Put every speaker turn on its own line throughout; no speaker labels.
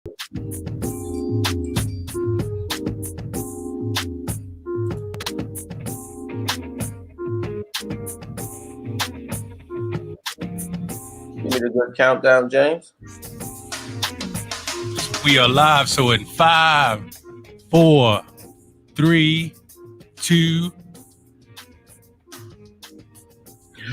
Give me the good countdown, James.
We are live. So in 5, 4, 3, 2.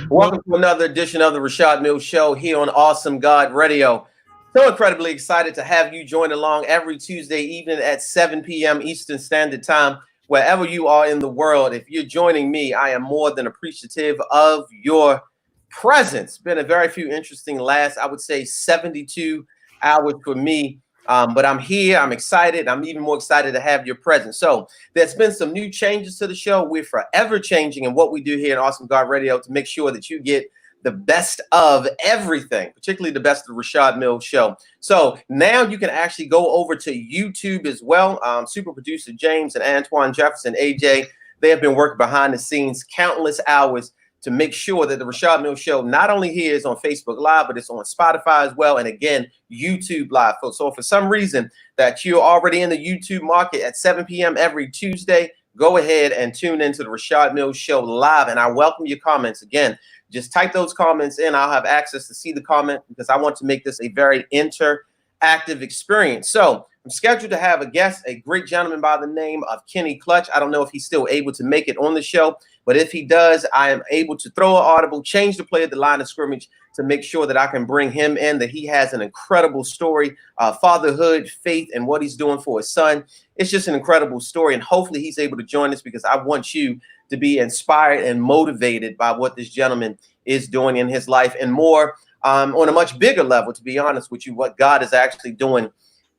Welcome to another edition of the Rashad Mills Show here on Awesome God Radio. So incredibly excited to have you join along every Tuesday evening at 7 p.m. Eastern Standard Time. Wherever you are in the world, if you're joining me, I am more than appreciative of your presence. Been a very few interesting last, I would say, 72 hours for me. But I'm here. I'm excited. I'm even more excited to have your presence. So there's been some new changes to the show. We're forever changing in what we do here at Awesome God Radio to make sure that you get the best of everything, particularly the best of the Rashad Mills Show. So now you can actually go over to YouTube as well. Super producer James and Antoine Jefferson, AJ, they have been working behind the scenes countless hours to make sure that the Rashad Mills Show not only here is on Facebook Live, but it's on Spotify as well. And again, YouTube Live. So for some reason that you're already in the YouTube market at 7 p.m. every Tuesday, go ahead and tune into the Rashad Mills Show Live. And I welcome your comments. Again, just type those comments in. I'll have access to see the comment because I want to make this a very interactive experience. So I'm scheduled to have a guest, a great gentleman by the name of Kenny Clutch. I don't know if he's still able to make it on the show, but if he does, I am able to throw an audible, change the play at the line of scrimmage to make sure that I can bring him in, that he has an incredible story, fatherhood, faith, and what he's doing for his son. It's just an incredible story, and hopefully he's able to join us because I want you to be inspired and motivated by what this gentleman is doing in his life and more on a much bigger level, to be honest with you, what God is actually doing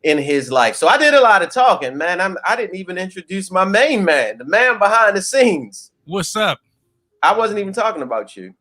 in his life. So I did a lot of talking, man. I didn't even introduce my main man, the man behind the scenes.
What's up?
I wasn't even talking about you.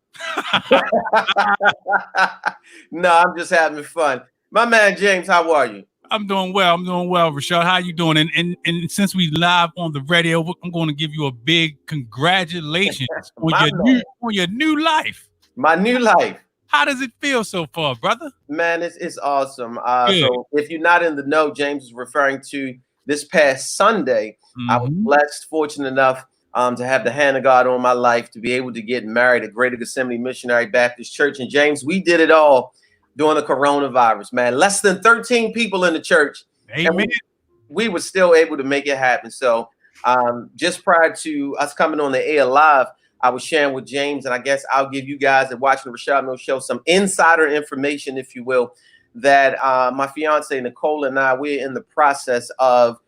No, I'm just having fun. My man, James, how are you?
I'm doing well, Rashad. How you doing? And since we live on the radio, I'm going to give you a big congratulations on your new life.
My new life.
How does it feel so far, brother?
Man, it's awesome. So if you're not in the know, James is referring to this past Sunday. I was blessed, fortunate enough to have the hand of God on my life, to be able to get married at Greater Gethsemane Missionary Baptist Church. And James, we did it all during the coronavirus, man. Less than 13 people in the church.
Amen.
And we were still able to make it happen. So just prior to us coming on the air live, I was sharing with James, and I guess I'll give you guys that watching the Rashad Mills Show some insider information, if you will, that my fiance Nicole and I, we're in the process of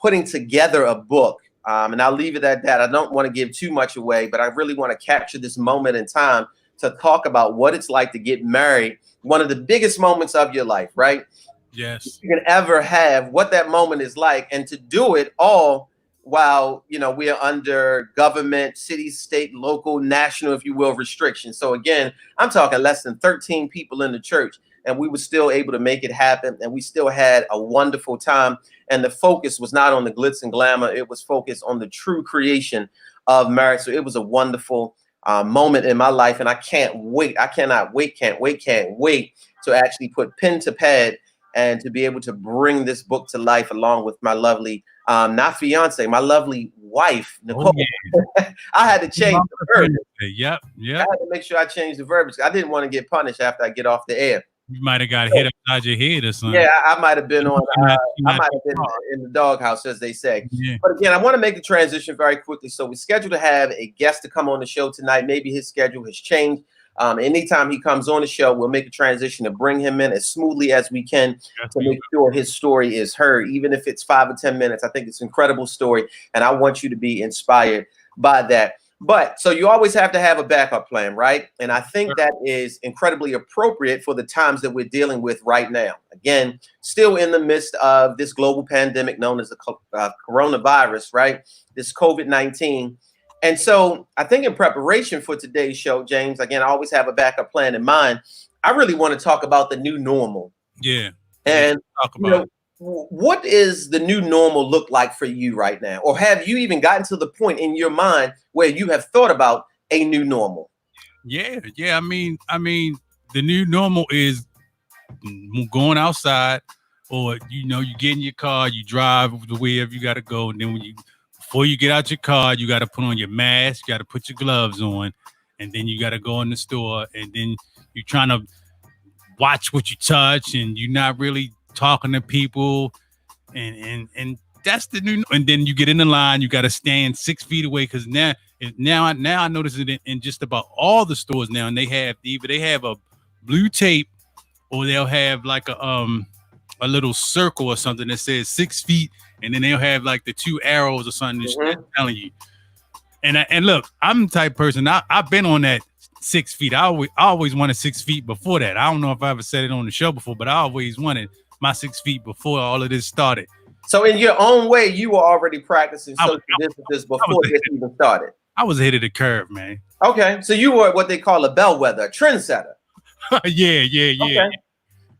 putting together a book. And I'll leave it at that. I don't want to give too much away, but I really want to capture this moment in time to talk about what it's like to get married. One of the biggest moments of your life, right?
Yes.
You can ever have, what that moment is like, and to do it all while, we are under government, city, state, local, national, if you will, restrictions. So again, I'm talking less than 13 people in the church, and we were still able to make it happen. And we still had a wonderful time. And the focus was not on the glitz and glamour. It was focused on the true creation of marriage. So it was a wonderful moment in my life. And I can't wait to actually put pen to pad and to be able to bring this book to life along with my lovely, not fiance, my lovely wife, Nicole. Oh, yeah. I had to change the verbiage.
Yep.
I had to make sure I changed the verbiage. I didn't want to get punished after I get off the air.
You might have got hit upside your head or something.
Yeah, I might have been on. I might have been in the doghouse, as they say. Yeah. But again, I want to make the transition very quickly. So we're scheduled to have a guest to come on the show tonight. Maybe his schedule has changed. Anytime he comes on the show, we'll make a transition to bring him in as smoothly as we can to make sure his story is heard, even if it's 5 or 10 minutes. I think it's an incredible story, and I want you to be inspired by that. But so you always have to have a backup plan, right? And I think that is incredibly appropriate for the times that we're dealing with right now. Again, still in the midst of this global pandemic known as the coronavirus, right? This COVID-19. And so I think in preparation for today's show, James, again, I always have a backup plan in mind. I really want to talk about the new normal.
Yeah.
And what is the new normal look like for you right now? Or have you even gotten to the point in your mind where you have thought about a new normal?
Yeah. I mean, the new normal is going outside, or you get in your car, you drive to wherever you got to go, and then before you get out your car, you got to put on your mask, you got to put your gloves on, and then you got to go in the store, and then you're trying to watch what you touch, and you're not really talking to people, and that's the new. And then you get in the line, you got to stand 6 feet away, because now I notice it in just about all the stores now, and they have a blue tape, or they'll have like a little circle or something that says 6 feet, and then they'll have like the 2 arrows or something that's telling you. And look, I'm the type of person, I've been on that 6 feet. I always wanted 6 feet before that. I don't know if I ever said it on the show before, but I always wanted my 6 feet before all of this started.
So in your own way, you were already practicing social distances before this even started.
I was ahead of the curve, man.
Okay, so you were what they call a bellwether, a trendsetter.
Yeah.
Okay.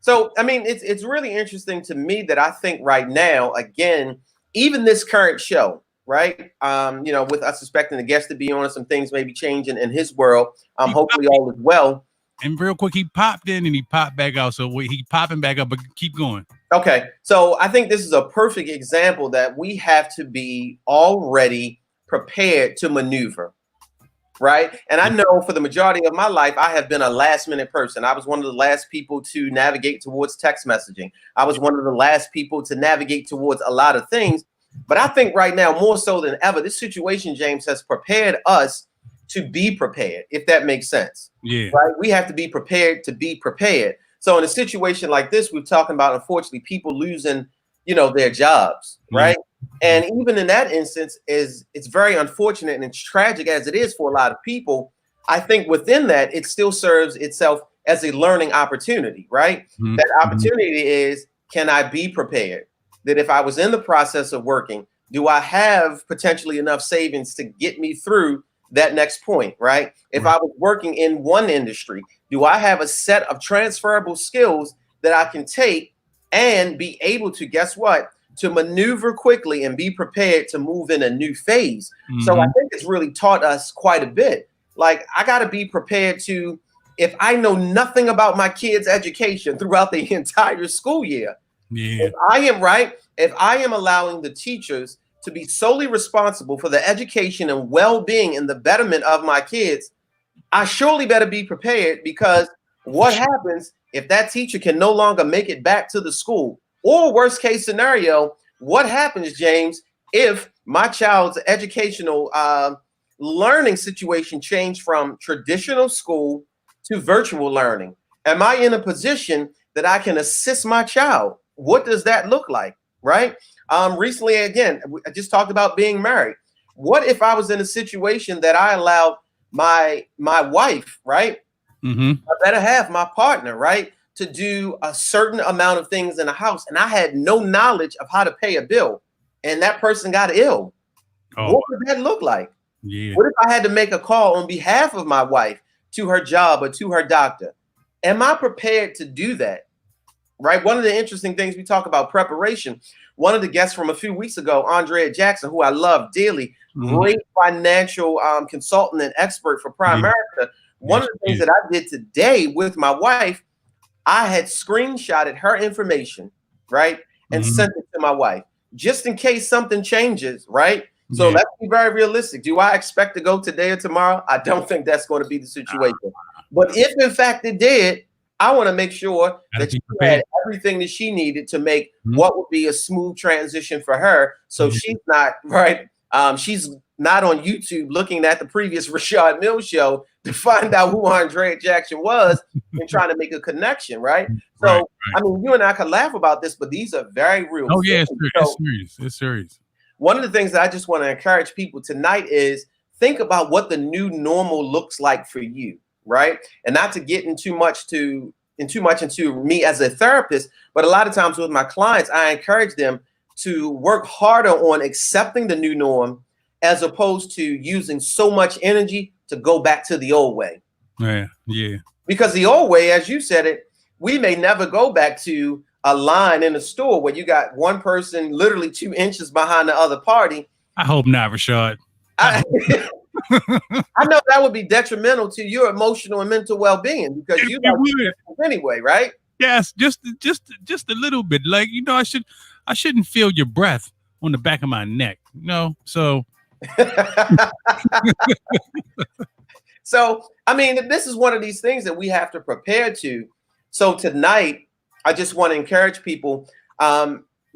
So, I mean, it's really interesting to me that I think right now, again, even this current show, right? With us expecting the guest to be on, some things may be changing in his world. Hopefully all is well.
And real quick, he popped in and he popped back out. So he popping back up, but keep going.
Okay. So I think this is a perfect example that we have to be already prepared to maneuver. Right. And I know for the majority of my life, I have been a last minute person. I was one of the last people to navigate towards text messaging. I was one of the last people to navigate towards a lot of things. But I think right now, more so than ever, this situation, James, has prepared us to be prepared, if that makes sense.
Yeah.
Right. We have to be prepared to be prepared. So in a situation like this, we're talking about, unfortunately, people losing, their jobs. Right. And even in that instance, it's very unfortunate and it's tragic as it is for a lot of people. I think within that, it still serves itself as a learning opportunity, right? Mm-hmm. That opportunity is, can I be prepared? That if I was in the process of working, do I have potentially enough savings to get me through that next point, right? If I was working in one industry, do I have a set of transferable skills that I can take and be able to, guess what? To maneuver quickly and be prepared to move in a new phase. Mm-hmm. So I think it's really taught us quite a bit. Like, I got to be prepared to, if I know nothing about my kids' education throughout the entire school year, if I am allowing the teachers to be solely responsible for the education and well-being and the betterment of my kids, I surely better be prepared, because what happens if that teacher can no longer make it back to the school? Or worst case scenario, what happens, James, if my child's educational learning situation changed from traditional school to virtual learning? Am I in a position that I can assist my child? What does that look like, right? Recently, again, I just talked about being married. What if I was in a situation that I allowed my wife, right? Mm-hmm. My better half, my partner, right, to do a certain amount of things in the house, and I had no knowledge of how to pay a bill, and that person got ill. What would that look like? Yeah. What if I had to make a call on behalf of my wife to her job or to her doctor? Am I prepared to do that? Right. One of the interesting things, we talk about preparation. One of the guests from a few weeks ago, Andrea Jackson, who I love dearly, great financial consultant and expert for Primerica. One of the things that I did today with my wife, I had screenshotted her information, right, and sent it to my wife, just in case something changes, right? So let's be very realistic. Do I expect to go today or tomorrow? I don't think that's going to be the situation. But if in fact it did, I want to make sure that she had everything that she needed to make what would be a smooth transition for her. So she's not, right, she's not on YouTube looking at the previous Rashad Mills show to find out who Andrea Jackson was and trying to make a connection, right? So, I mean, you and I could laugh about this, but these are very real.
Oh, yeah, it's serious. It's serious.
One of the things that I just want to encourage people tonight is think about what the new normal looks like for you, right? And not to get into too much into me as a therapist, but a lot of times with my clients, I encourage them to work harder on accepting the new norm as opposed to using so much energy to go back to the old way.
Yeah.
Because the old way, as you said it, we may never go back to a line in a store where you got one person literally 2 inches behind the other party.
I hope not, Rashad.
I know that would be detrimental to your emotional and mental well-being, because you like anyway, right?
Yes, just a little bit. Like, I shouldn't feel your breath on the back of my neck. So
So, I mean, this is one of these things that we have to prepare to. So tonight, I just want to encourage people,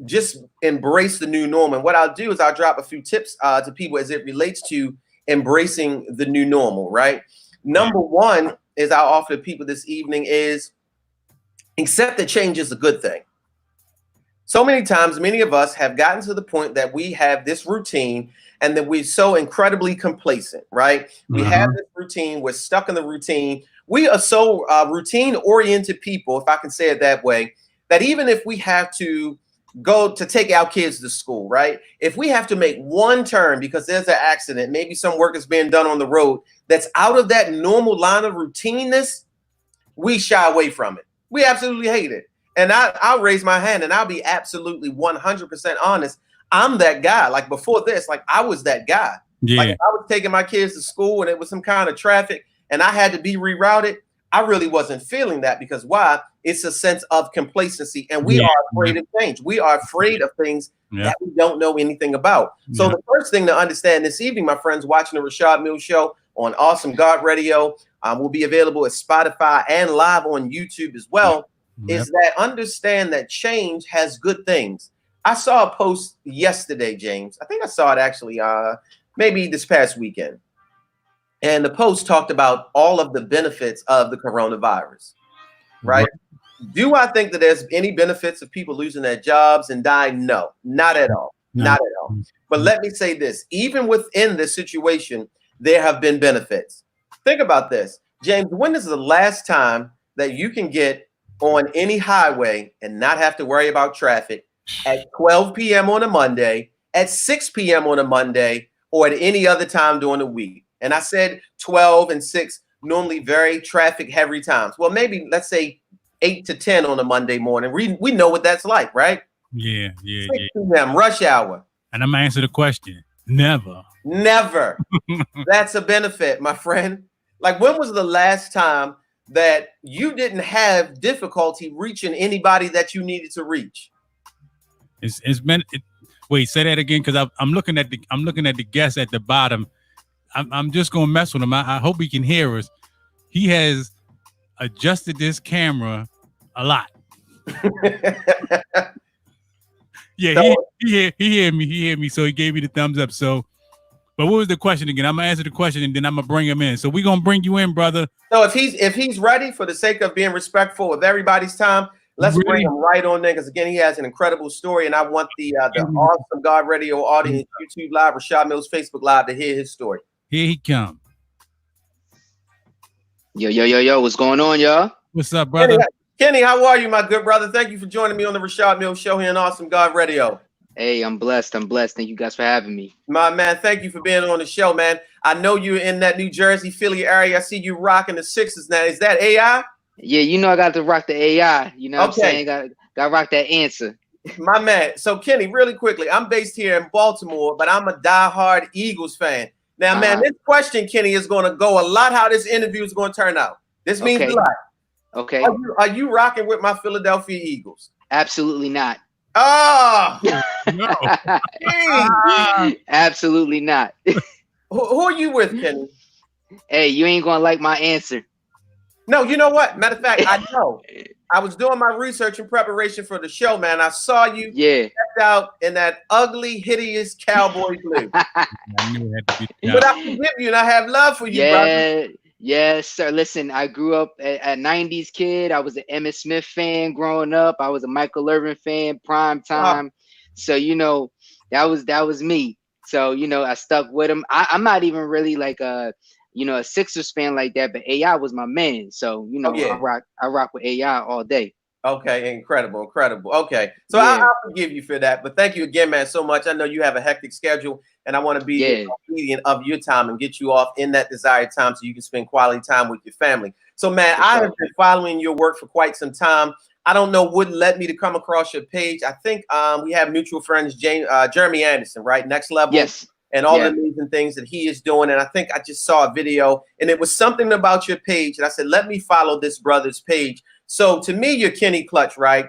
just embrace the new norm. And what I'll do is I'll drop a few tips to people as it relates to embracing the new normal, right? Number one is I'll offer to people this evening is accept that change is a good thing. So many times, many of us have gotten to the point that we have this routine and that we're so incredibly complacent, right? We have this routine, we're stuck in the routine. We are so routine-oriented people, if I can say it that way, that even if we have to go to take our kids to school, right? If we have to make one turn because there's an accident, maybe some work is being done on the road that's out of that normal line of routineness, we shy away from it. We absolutely hate it. And I'll raise my hand and I'll be absolutely 100% honest. I'm that guy. Like before this, like I was that guy.
yeah,
Like if I was taking my kids to school and it was some kind of traffic and I had to be rerouted, I really wasn't feeling that because why? It's a sense of complacency and we are afraid of change. We are afraid of things that we don't know anything about. So the first thing to understand this evening, my friends watching the Rashad Mills Show on Awesome God Radio, will be available at Spotify and live on YouTube as well. Is that understand that change has good things. I saw a post yesterday, James. I think I saw it actually maybe this past weekend. And the post talked about all of the benefits of the coronavirus, right? Do I think that there's any benefits of people losing their jobs and dying? No, not at all. Not at all. But let me say this, even within this situation, there have been benefits. Think about this. James, when is the last time that you can get on any highway and not have to worry about traffic at 12 p.m. on a Monday, at 6 p.m. on a Monday, or at any other time during the week? And I said 12 and 6, normally very traffic heavy times. Well, maybe let's say 8 to 10 on a Monday morning. We know what that's like, right?
Yeah.
6 p.m. rush hour.
And I'm gonna answer the question. Never. That's a benefit, my friend. Like when was the last time that you didn't have difficulty reaching anybody that you needed to reach? It's been. Wait, say that again, because I'm looking at the guest at the bottom. I'm just gonna mess with him. I hope he can hear us. He has adjusted this camera a lot. Yeah, he heard me. So he gave me the thumbs up. So, but what was the question again? I'm gonna answer the question and then I'm gonna bring him in. So we're gonna bring you in, brother.
So if he's ready, for the sake of being respectful of everybody's time, let's bring him right on there, because again, he has an incredible story, and I want the Awesome God Radio audience, YouTube Live, Rashad Mills Facebook Live, to hear his story.
Here he come.
Yo, what's going on, y'all?
What's up, brother?
Kenny, how are you, my good brother? Thank you for joining me on the Rashad Mills Show here on Awesome God Radio.
Hey, I'm blessed. Thank you guys for having me.
My man, thank you for being on the show, man. I know you're in that New Jersey, Philly area. I see you rocking the Sixers now. Is that AI?
Yeah, you know I got to rock the AI. You know what I'm saying? Got to rock that answer.
My man. So, Kenny, really quickly, I'm based here in Baltimore, but I'm a diehard Eagles fan. Now, man, this question, Kenny, is going to go a lot how this interview is going to turn out. This means a lot.
Okay.
Are you rocking with my Philadelphia Eagles?
Absolutely not.
Oh,
no.
Absolutely not.
Who are you with, Kenny?
Hey, you ain't going to like my answer.
No, you know what? Matter of fact, I know. I was doing my research in preparation for the show, man. I saw you stepped out in that ugly, hideous cowboy blue. But I forgive you and I have love for you, brother.
Yes, sir. Listen, I grew up a 90s kid. I was an Emmitt Smith fan growing up. I was a Michael Irvin fan, prime time. So, you know, that was me. So, you know, I stuck with him. I'm not even really like a Sixers fan like that, but AI was my man. So, you know, I rock with AI all day.
Okay, incredible. Okay, so I'll forgive you for that, but thank you again, man, so much. I know you have a hectic schedule, and I want to be obedient of your time and get you off in that desired time so you can spend quality time with your family. So, man, I have been following your work for quite some time. I don't know what led me to come across your page. I think we have mutual friends, Jeremy Anderson, right? Next Level.
Yes.
And all the amazing things that he is doing. And I think I just saw a video and it was something about your page. And I said, let me follow this brother's page So to me, you're Kenny Clutch, right?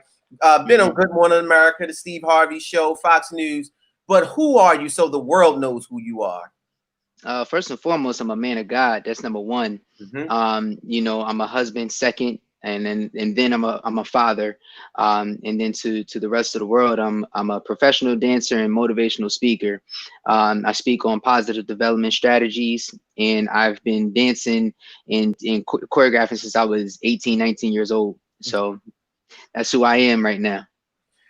Been on Good Morning America, the Steve Harvey Show, Fox News. But who are you so the world knows who you are?
First and foremost, I'm a man of God. That's number one. You know, I'm a husband second, and then I'm a father. And then to the rest of the world, I'm a professional dancer and motivational speaker. I speak on positive development strategies, and I've been dancing and choreographing since I was 18, 19 years old. So that's who I am right now.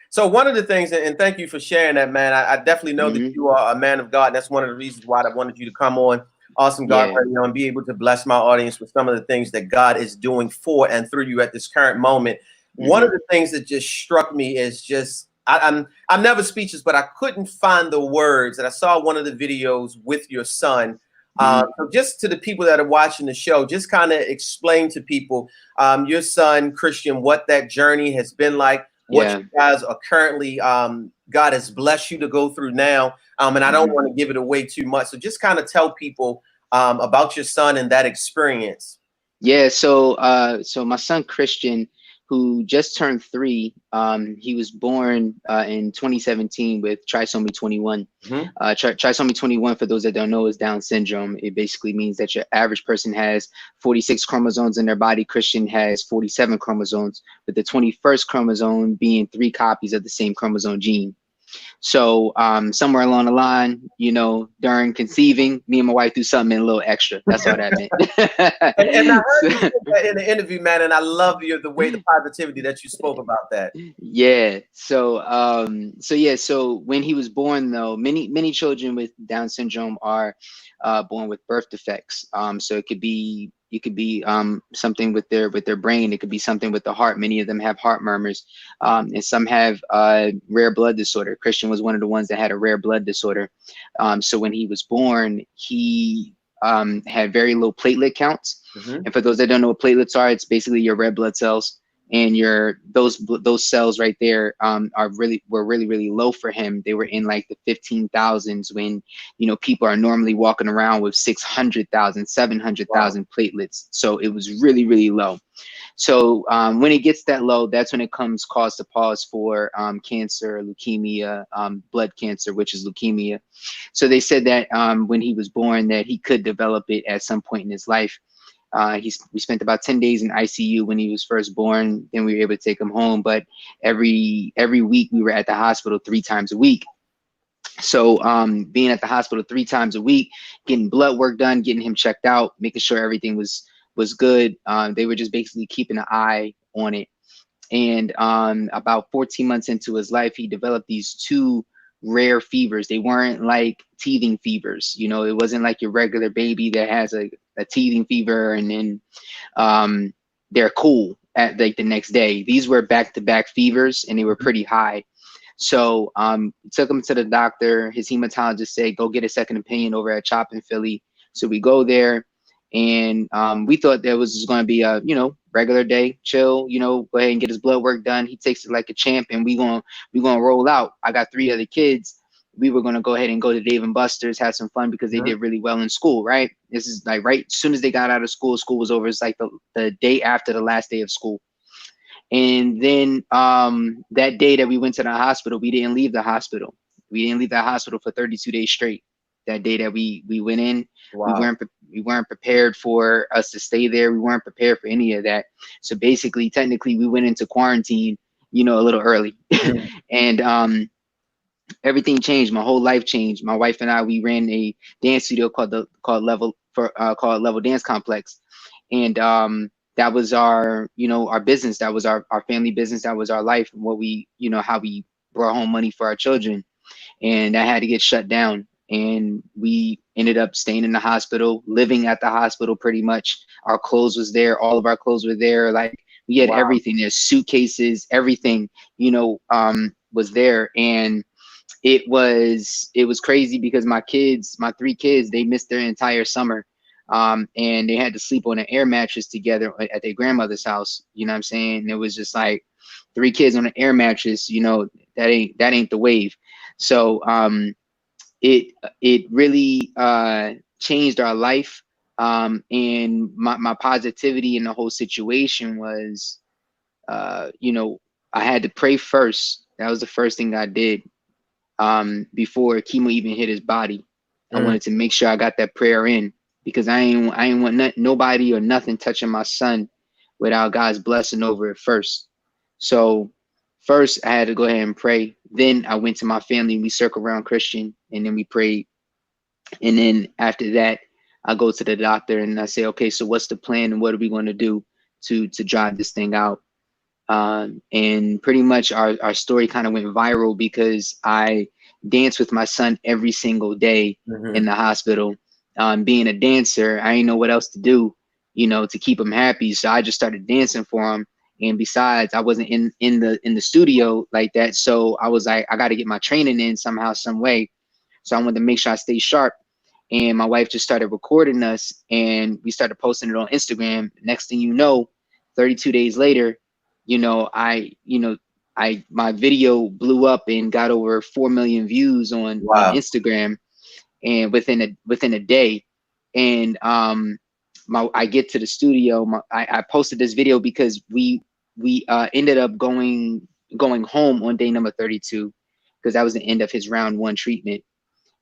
So one of the things, and thank you for sharing that, man. I definitely know that you are a man of God. That's one of the reasons why I wanted you to come on Awesome God Radio and be able to bless my audience with some of the things that God is doing for and through you at this current moment. One of the things that just struck me is just I'm never speechless, but I couldn't find the words. And I saw one of the videos with your son. So just to the people that are watching the show, just kind of explain to people your son Christian what that journey has been like. What you guys are currently, God has blessed you to go through now. And I don't want to give it away too much. So just kind of tell people about your son and that experience.
Yeah, so my son Christian, who just turned 3, he was born in 2017 with trisomy 21. Trisomy 21, for those that don't know, is Down syndrome. It basically means that your average person has 46 chromosomes in their body. Christian has 47 chromosomes, with the 21st chromosome being 3 copies of the same chromosome gene. So somewhere along the line, you know, during conceiving, me and my wife do something a little extra. That's all that meant.
and I heard you say that in the interview, man, and I love the way, the positivity that you spoke about that.
Yeah. So so when he was born, though, many children with Down syndrome are born with birth defects. So it could be something with their brain. It could be something with the heart. Many of them have heart murmurs, and some have rare blood disorder. Christian was one of the ones that had a rare blood disorder. So when he was born, he had very low platelet counts. And for those that don't know what platelets are, it's basically your red blood cells. And those cells right there were really low for him. They were in like the 15,000s when, you know, people are normally walking around with 600,000, 700,000 platelets. So it was really low. So when it gets that low, that's when it comes cause to pause for cancer, leukemia, blood cancer, which is leukemia. So they said that when he was born, that he could develop it at some point in his life. We spent about 10 days in ICU when he was first born. Then we were able to take him home. But every week we were at the hospital 3 times a week. So being at the hospital 3 times a week, getting blood work done, getting him checked out, making sure everything was good. They were just basically keeping an eye on it. And about 14 months into his life, he developed these 2 rare fevers. They weren't like teething fevers. You know, it wasn't like your regular baby that has a teething fever and then they're cool at like the next day. These were back-to-back fevers, and they were pretty high. So took him to the doctor. His hematologist said, go get a second opinion over at CHOP in Philly. So we go there, and we thought there was just going to be a, you know, regular day, chill, you know, go ahead and get his blood work done. He takes it like a champ, and we gonna roll out. I got 3 other kids. We were gonna go ahead and go to Dave and Buster's, have some fun because they did really well in school, right? This is like right as soon as they got out of school, school was over. It's like the day after the last day of school. And then that day that we went to the hospital, we didn't leave the hospital. We didn't leave the hospital for 32 days straight. That day that we went in, we weren't prepared for us to stay there. We weren't prepared for any of that. So basically, technically, we went into quarantine, you know, a little early. And everything changed. My whole life changed. My wife and I, we ran a dance studio called Level Dance Complex, and that was our, you know, our business. That was our family business. That was our life, and what we, you know, how we brought home money for our children. And that had to get shut down. And we ended up staying in the hospital, living at the hospital pretty much. Our clothes was there. All of our clothes were there. Like we had everything. There's suitcases, everything, you know, was there. And it was crazy because my 3 kids, they missed their entire summer. And they had to sleep on an air mattress together at their grandmother's house. You know what I'm saying? And it was just like 3 kids on an air mattress, you know, that ain't the wave. So it really changed our life. And my positivity in the whole situation was you know, I had to pray first. That was the first thing I did. Before chemo even hit his body, I wanted to make sure I got that prayer in, because I ain't want nobody or nothing touching my son without God's blessing over it first. So first I had to go ahead and pray. Then I went to my family, we circled around Christian, and then we prayed. And then after that, I go to the doctor and I say, okay, so what's the plan and what are we going to do to drive this thing out? And pretty much our story kind of went viral because I danced with my son every single day in the hospital. Being a dancer, I didn't know what else to do, you know, to keep him happy. So I just started dancing for him. And besides, I wasn't in the studio like that. So I was like, I got to get my training in somehow, some way. So I wanted to make sure I stay sharp. And my wife just started recording us and we started posting it on Instagram. Next thing you know, 32 days later, you know, my video blew up and got over 4 million views on Instagram, and within a day. And I get to the studio, I posted this video because we ended up going home on day number 32, because that was the end of his round 1 treatment.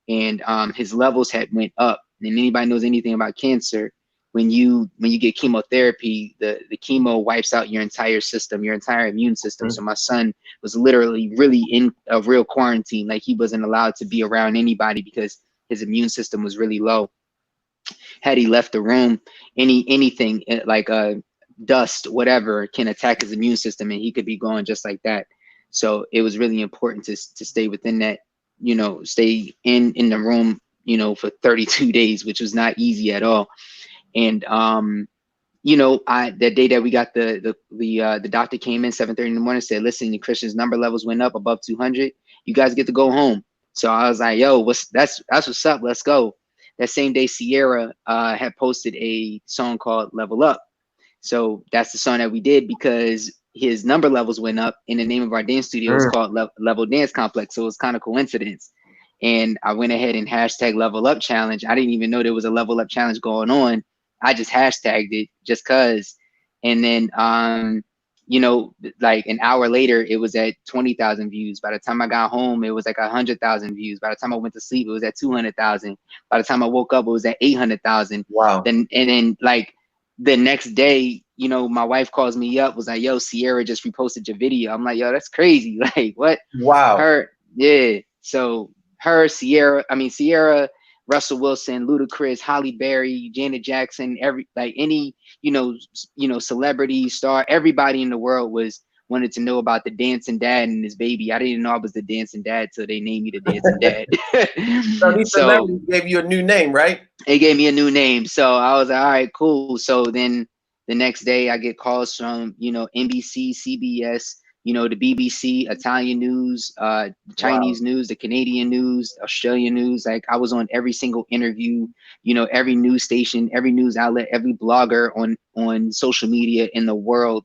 And his levels had went up. And anybody knows anything about cancer, when you get chemotherapy, the chemo wipes out your entire system, your entire immune system. So my son was literally really in a real quarantine. Like, he wasn't allowed to be around anybody because his immune system was really low. Had he left the room, anything like dust, whatever, can attack his immune system and he could be gone just like that. So it was really important to stay within that, you know, stay in the room, you know, for 32 days, which was not easy at all. And you know, that day that we got the doctor came in 7:30 in the morning, said, listen, the Christian's number levels went up above 200. You guys get to go home. So I was like, yo, that's what's up. Let's go. That same day, Sierra had posted a song called Level Up. So that's the song that we did because his number levels went up, and the name of our dance studio is called Level Dance Complex. So it's kind of coincidence. And I went ahead and hashtag Level Up Challenge. I didn't even know there was a Level Up Challenge going on. I just hashtagged it just cause. And then, you know, like an hour later, it was at 20,000 views. By the time I got home, it was like 100,000 views. By the time I went to sleep, it was at 200,000. By the time I woke up, it was at 800,000.
Wow.
Then like the next day, you know, my wife calls me up, was like, yo, Sierra just reposted your video. I'm like, yo, that's crazy. Like, what?
Wow.
Yeah. So Sierra, Russell Wilson, Ludacris, Halle Berry, Janet Jackson, any, you know, celebrity star, everybody in the world wanted to know about the dancing dad and his baby. I didn't know I was the dancing dad till they named me the dancing dad.
So these celebrities gave you a new name, right?
They gave me a new name. So I was like, all right, cool. So then the next day I get calls from, you know, NBC, CBS, you know, the BBC, Italian news, Chinese news, the Canadian news, Australian news. Like, I was on every single interview, you know, every news station, every news outlet, every blogger on social media in the world,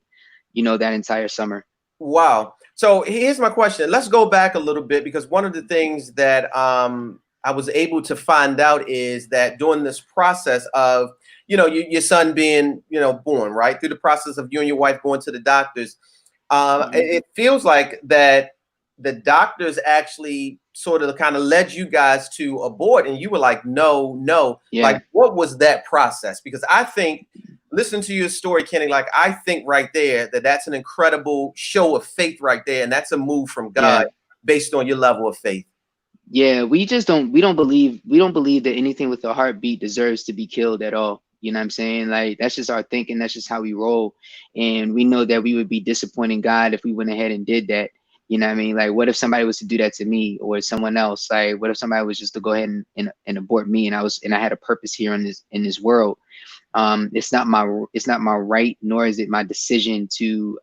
you know, that entire summer.
Wow. So here's my question. Let's go back a little bit, because one of the things that I was able to find out is that during this process of, you know, your son being, you know, born, right, through the process of you and your wife going to the doctors, it feels like that the doctors actually sort of kind of led you guys to abort, and you were like, no. Yeah. Like, what was that process? Because I think, listen to your story, Kenny, like, I think right there that's an incredible show of faith right there. And that's a move from God based on your level of faith.
Yeah, we don't believe that anything with a heartbeat deserves to be killed at all. You know what I'm saying? Like, that's just our thinking. That's just how we roll. And we know that we would be disappointing God if we went ahead and did that. You know what I mean? Like, what if somebody was to do that to me or someone else? Like, what if somebody was just to go ahead and abort me, and I had a purpose here in this world? It's not my right, nor is it my decision to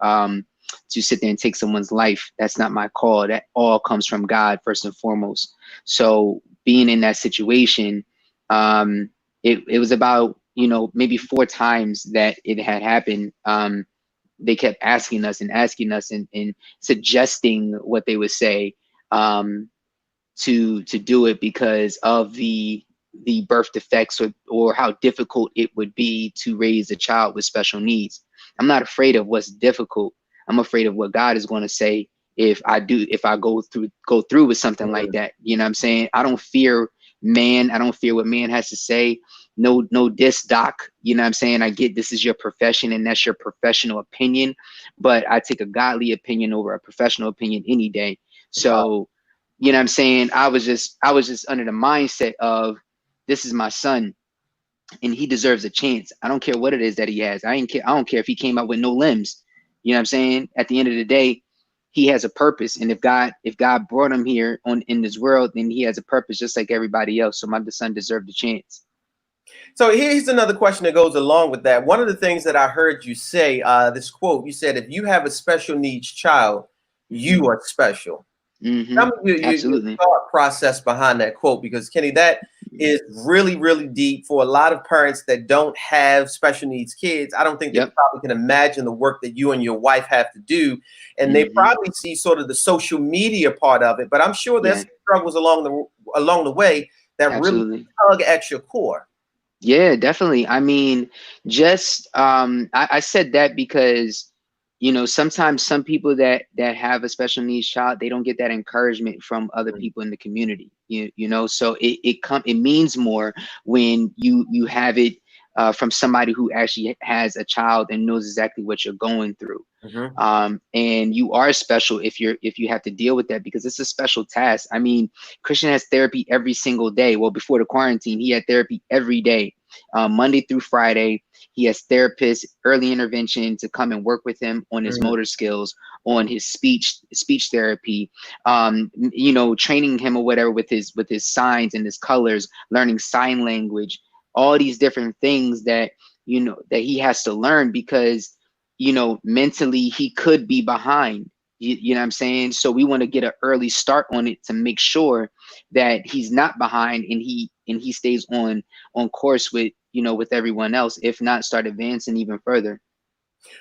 sit there and take someone's life. That's not my call. That all comes from God first and foremost. So being in that situation, it was about, you know, maybe 4 times that it had happened. They kept asking us and suggesting what they would say to do it because of the birth defects or how difficult it would be to raise a child with special needs. I'm not afraid of what's difficult. I'm afraid of what God is going to say if I go through with something like that. You know what I'm saying? I don't fear man. I don't fear what man has to say. No diss, doc. You know what I'm saying? I get this is your profession and that's your professional opinion, but I take a godly opinion over a professional opinion any day. So, you know what I'm saying? I was just under the mindset of this is my son and he deserves a chance. I don't care what it is that he has. I don't care if he came out with no limbs. You know what I'm saying? At the end of the day, he has a purpose. And if God brought him here in this world, then he has a purpose just like everybody else. So my son deserved a chance.
So here's another question that goes along with that. One of the things that I heard you say, this quote, you said, if you have a special needs child, you are special. Tell me your thought process behind that quote, because Kenny, that is really, really deep for a lot of parents that don't have special needs kids. I don't think they probably can imagine the work that you and your wife have to do. And they probably see sort of the social media part of it, but I'm sure there's struggles along the way that really tug at your core.
Yeah, definitely. I mean, just I said that because, you know, sometimes some people that have a special needs child, they don't get that encouragement from other people in the community. You know, so it means more when you have it from somebody who actually has a child and knows exactly what you're going through. And you are special if you have to deal with that, because it's a special task. I mean, Christian has therapy every single day. Well, before the quarantine, he had therapy every day, Monday through Friday. He has therapists, early intervention to come and work with him on his motor skills, on his speech therapy, you know, training him or whatever with his signs and his colors, learning sign language, all these different things that, you know, that he has to learn because, you know, mentally he could be behind. You know what I'm saying? So we want to get an early start on it to make sure that he's not behind and he stays on course with, you know, with everyone else, if not start advancing even further.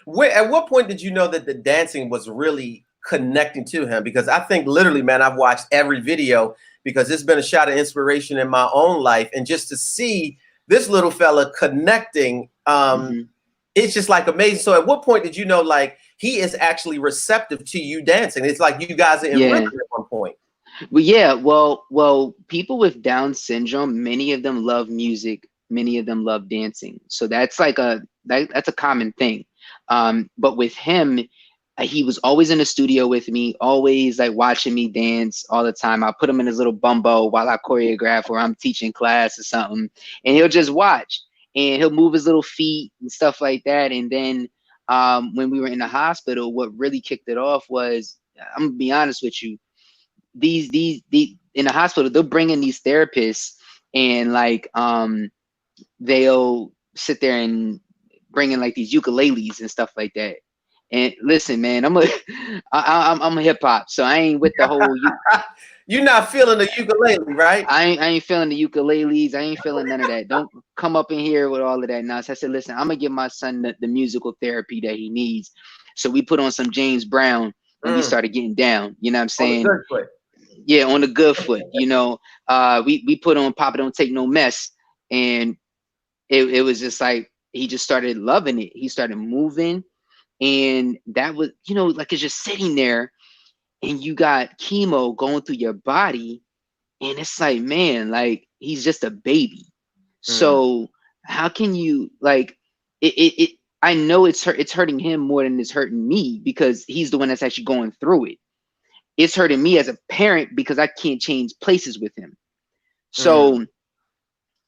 At what point did you know that the dancing was really connecting to him? Because I think literally, man, I've watched every video because it's been a shot of inspiration in my own life. And just to see this little fella connecting, it's just like amazing. So at what point did you know, like, he is actually receptive to you dancing? It's like you guys are in rhythm at one point.
Well, yeah. Well, people with Down syndrome, many of them love music. Many of them love dancing. So that's like that's a common thing. But with him, he was always in the studio with me, always like watching me dance all the time. I put him in his little bumbo while I choreograph or I'm teaching class or something, and he'll just watch and he'll move his little feet and stuff like that. And then when we were in the hospital, what really kicked it off was, I'm gonna be honest with you, these in the hospital, they'll bring in these therapists and like they'll sit there and bring in like these ukuleles and stuff like that. And listen, man, I'm a hip hop, so I ain't with the whole.
You're not feeling the ukulele, right?
I ain't feeling the ukuleles. I ain't feeling none of that. Don't come up in here with all of that nonsense. I said, listen, I'm gonna give my son the musical therapy that he needs. So we put on some James Brown and we started getting down. You know what I'm saying? Yeah, on the good foot. You know, we put on Papa Don't Take No Mess, and it was just like he just started loving it. He started moving, and that was, you know, like it's just sitting there, and you got chemo going through your body, and it's like, man, like he's just a baby. So how can you like it? I know it's hurting him more than it's hurting me because he's the one that's actually going through it. It's hurting me as a parent because I can't change places with him. So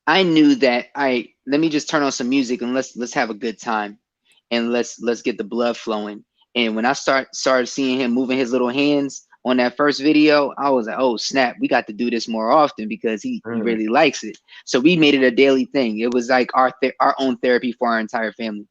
I knew that let me just turn on some music and let's have a good time and let's get the blood flowing. And when I started seeing him moving his little hands on that first video, I was like, oh snap, we got to do this more often because he really likes it. So we made it a daily thing. It was like our own therapy for our entire family.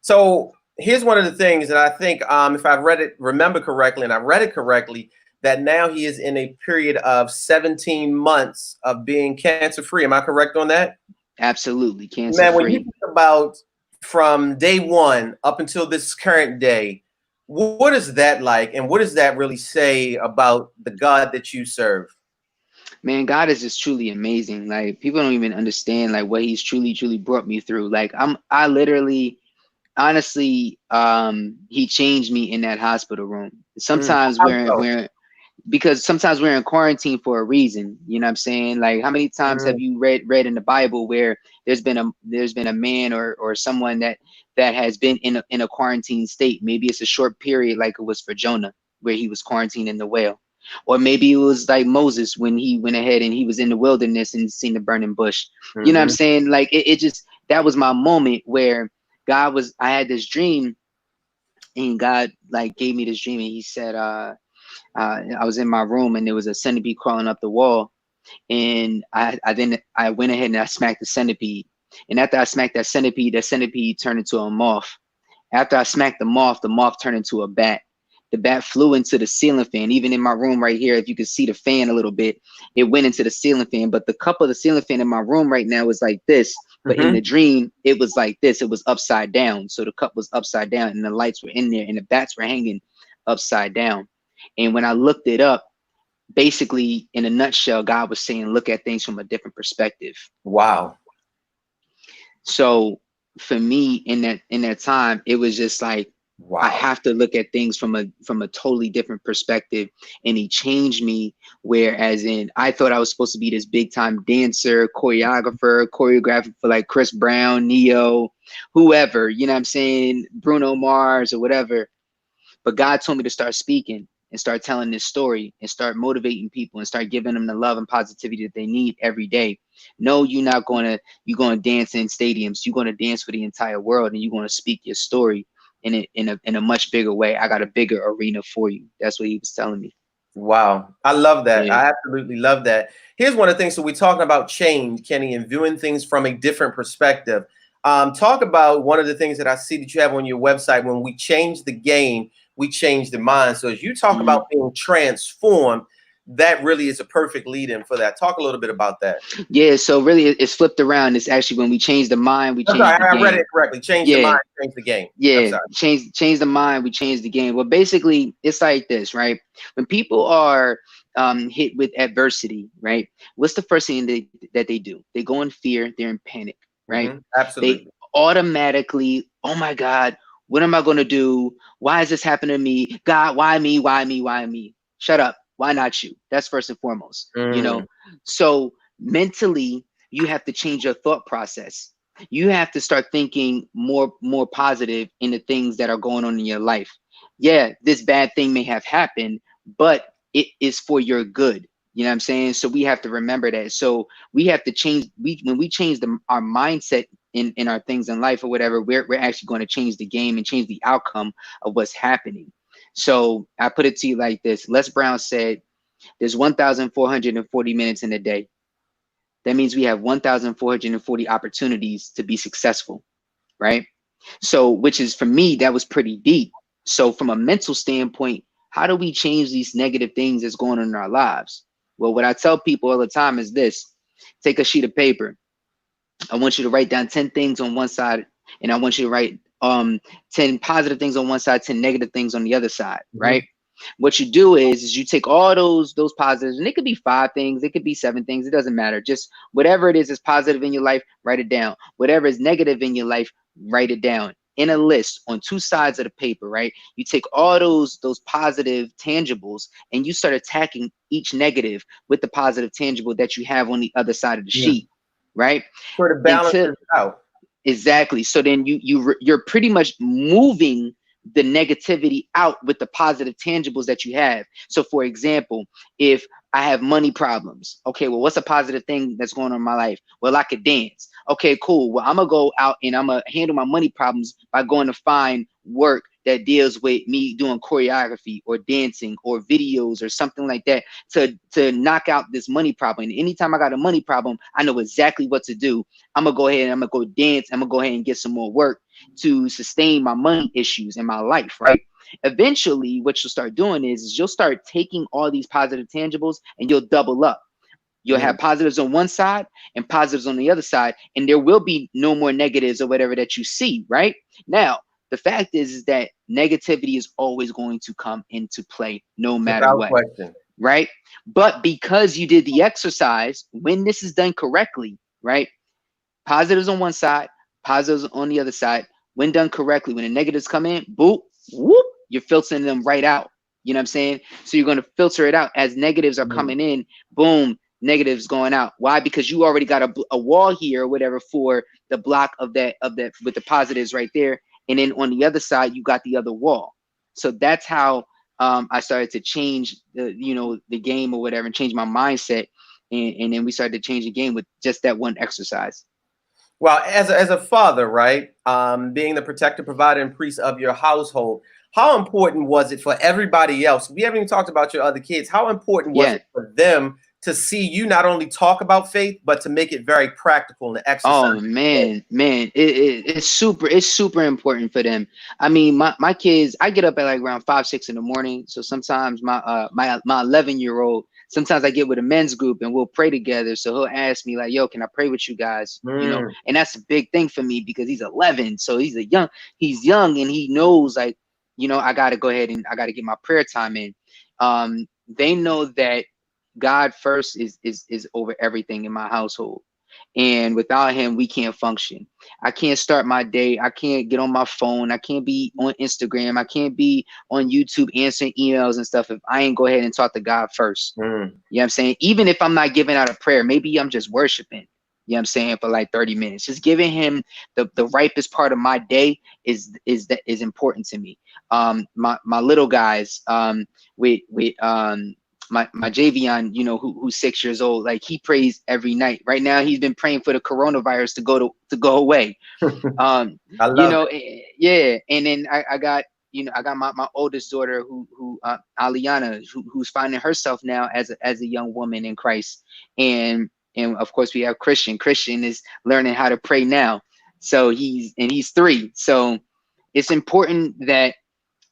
So here's one of the things that I think, if I remember correctly, and I read it correctly, that now he is in a period of 17 months of being cancer-free. Am I correct on that?
Absolutely, cancer-free.
Man, when you think about from day one up until this current day, what is that like? And what does that really say about the God that you serve?
Man, God is just truly amazing. Like people don't even understand like what he's truly brought me through. Like I literally honestly, he changed me in that hospital room.
Mm.
Sometimes
How so?
because sometimes we're in quarantine for a reason. You know what I'm saying? Like, how many times have
Mm.
you read in the Bible where there's been a man or someone that has been in a quarantine state? Maybe it's a short period, like it was for Jonah, where he was quarantined in the whale. Or maybe it was like Moses when he went ahead and he was in the wilderness and seen the burning bush. You know what I'm
Hmm.
saying? Like, it just, that was my moment where I had this dream, and God like gave me this dream, and he said, I was in my room and there was a centipede crawling up the wall, and I went ahead and I smacked the centipede. And after I smacked that centipede turned into a moth. After I smacked the moth turned into a bat. The bat flew into the ceiling fan. Even in my room right here, if you can see the fan a little bit, it went into the ceiling fan. But the cup of the ceiling fan in my room right now is like this. But in
Hmm.
the dream, it was like this. It was upside down. So the cup was upside down and the lights were in there and the bats were hanging upside down. And when I looked it up, basically, in a nutshell, God was saying, look at things from a different perspective.
Wow.
So for me in that time, it was just like, I
Wow.
have to look at things from a totally different perspective. And he changed me, whereas in I thought I was supposed to be this big time dancer, choreographer for like Chris Brown, Neo, whoever, you know what I'm saying, Bruno Mars or whatever. But God told me to start speaking and start telling this story and start motivating people and start giving them the love and positivity that they need every day. No, you're gonna dance in stadiums. You're gonna dance for the entire world, and you're gonna speak your story in a much bigger way. I got a bigger arena for you. That's what he was telling me.
Wow. I love that.
Yeah.
I absolutely love that. Here's one of the things. So we're talking about change, Kenny, and viewing things from a different perspective. Talk about one of the things that I see that you have on your website. When we change the game, we change the mind. So as you talk
Mhm.
about being transformed, that really is a perfect lead in for that. Talk a little bit about that.
Yeah. So really, it's flipped around. It's actually when we change the mind, we
I'm
change
sorry,
the
I read it
game.
correctly. Change the
Yeah.
mind, change the game. I'm
Yeah,
sorry.
change the mind, we change the game. Well, basically, it's like this, right? When people are hit with adversity, right? What's the first thing that they do? They go in fear, they're in panic, right? They
Absolutely.
automatically, oh my God, what am I gonna do? Why is this happening to me? God, why me? Why me? Why me? Shut up. Why not you? That's first and foremost, you know.
Mm.
So mentally, you have to change your thought process. You have to start thinking more positive in the things that are going on in your life. Yeah, this bad thing may have happened, but it is for your good. You know what I'm saying? So we have to remember that. So we have to change. When we change our mindset in our things in life or whatever, we're actually going to change the game and change the outcome of what's happening. So I put it to you like this: Les Brown said, "There's 1,440 minutes in a day. That means we have 1,440 opportunities to be successful, right?" So, which is for me, that was pretty deep. So, from a mental standpoint, how do we change these negative things that's going on in our lives? Well, what I tell people all the time is this: take a sheet of paper. I want you to write down 10 things on one side, and I want you to write 10 positive things on one side, 10 negative things on the other side,
Mhm.
right? What you do is you take all those positives, and it could be 5 things, it could be 7 things, it doesn't matter. Just whatever it is that's positive in your life, write it down. Whatever is negative in your life, write it down in a list on 2 sides of the paper, right? You take all those positive tangibles and you start attacking each negative with the positive tangible that you have on the other side of the
Yeah.
sheet, right?
Sort of
Until
balances out.
Exactly. So then you're pretty much moving the negativity out with the positive tangibles that you have. So for example, if I have money problems, okay, well, what's a positive thing that's going on in my life? Well, I could dance. Okay, cool. Well, I'm gonna go out and I'm gonna handle my money problems by going to find work that deals with me doing choreography or dancing or videos or something like that to knock out this money problem. And anytime I got a money problem, I know exactly what to do. I'm gonna go ahead and I'm gonna go dance. I'm gonna go ahead and get some more work to sustain my money issues in my life, right? Eventually, what you'll start doing is you'll start taking all these positive tangibles and you'll double up. You'll have
Mm.
positives on one side and positives on the other side, and there will be no more negatives or whatever that you see, right? Now, the fact is that negativity is always going to come into play no matter
Without
what,
question.
right? But because you did the exercise, when this is done correctly, right? Positives on one side, positives on the other side. when done correctly, when the negatives come in, boop, whoop, you're filtering them right out. You know what I'm saying? So you're going to filter it out as negatives are coming in. Boom, negatives going out. Why? Because you already got a wall here or whatever for the block of that with the positives right there. And then on the other side, you got the other wall. So that's how I started to change the game or whatever, and change my mindset. And then we started to change the game with just that one exercise.
Well, as a father, right, being the protector, provider, and priest of your household, how important was it for everybody else? We haven't even talked about your other kids. How important was it for them to see you not only talk about faith, but to make it very practical and exercise?
Oh man, it's super important for them. I mean, my kids, I get up at like around 5, 6 in the morning. So sometimes my 11-year-old, sometimes I get with a men's group and we'll pray together. So he'll ask me like, yo, can I pray with you guys? And that's a big thing for me because he's 11. So he's young and he knows like, I got to go ahead and I got to get my prayer time in. They know that God first is over everything in my household. And without him, we can't function. I can't start my day. I can't get on my phone. I can't be on Instagram. I can't be on YouTube answering emails and stuff if I ain't go ahead and talk to God first. You know what I'm saying? Even if I'm not giving out a prayer, maybe I'm just worshiping, you know what I'm saying, for like 30 minutes. Just giving him the ripest part of my day is important to me. My little guys, my Javion, who's 6 years old, like he prays every night. Right now, he's been praying for the coronavirus to go away. I love it. Yeah. And then I got my oldest daughter who Aliana, who's finding herself now as a young woman in Christ. And of course we have Christian. Christian is learning how to pray now. So he's 3. So it's important that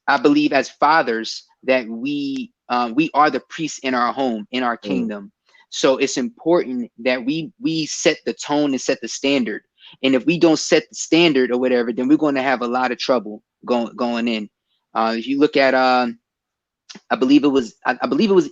I believe as fathers that we are the priests in our home, in our kingdom. So it's important that we set the tone and set the standard. And if we don't set the standard or whatever, then we're going to have a lot of trouble going in. If you look at I believe it was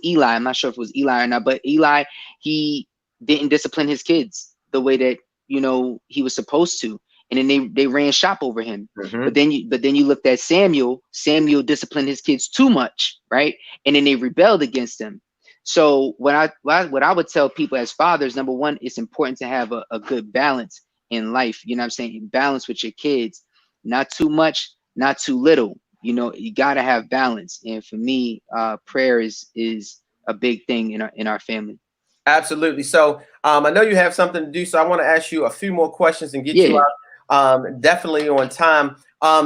Eli. I'm not sure if it was Eli or not, but Eli, he didn't discipline his kids the way that he was supposed to. And then they ran shop over him. But then you looked at Samuel. Samuel disciplined his kids too much, right? And then they rebelled against him. So what I would tell people as fathers, number one, it's important to have a good balance in life. You know what I'm saying? Balance with your kids, not too much, not too little. You gotta have balance. And for me, prayer is a big thing in our family.
Absolutely. So I know you have something to do. So I want to ask you a few more questions and get you out definitely on time.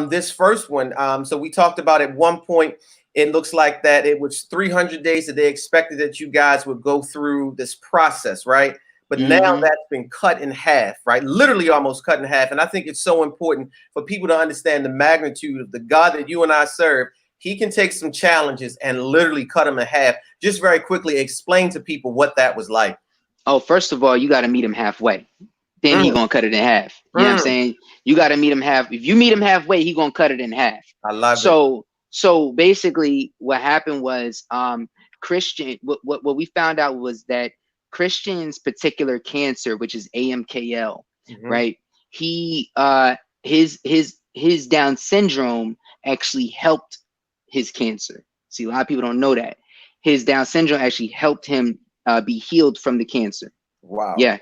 This first one. So we talked about at one point, it looks like that it was 300 days that they expected that you guys would go through this process, right? But now that's been cut in half, right? Literally almost cut in half. And I think it's so important for people to understand the magnitude of the God that you and I serve. He can take some challenges and literally cut them in half. Just very quickly explain to people what that was like.
Oh, first of all, you got to meet him halfway. Then he gonna cut it in half. You know what I'm saying? You got to meet him half. If you meet him halfway, he gonna cut it in half.
I love it.
So basically, what happened was, Christian. What we found out was that Christian's particular cancer, which is AMKL, right? He his Down syndrome actually helped his cancer. See, a lot of people don't know that his Down syndrome actually helped him be healed from the cancer.
Wow.
Yeah.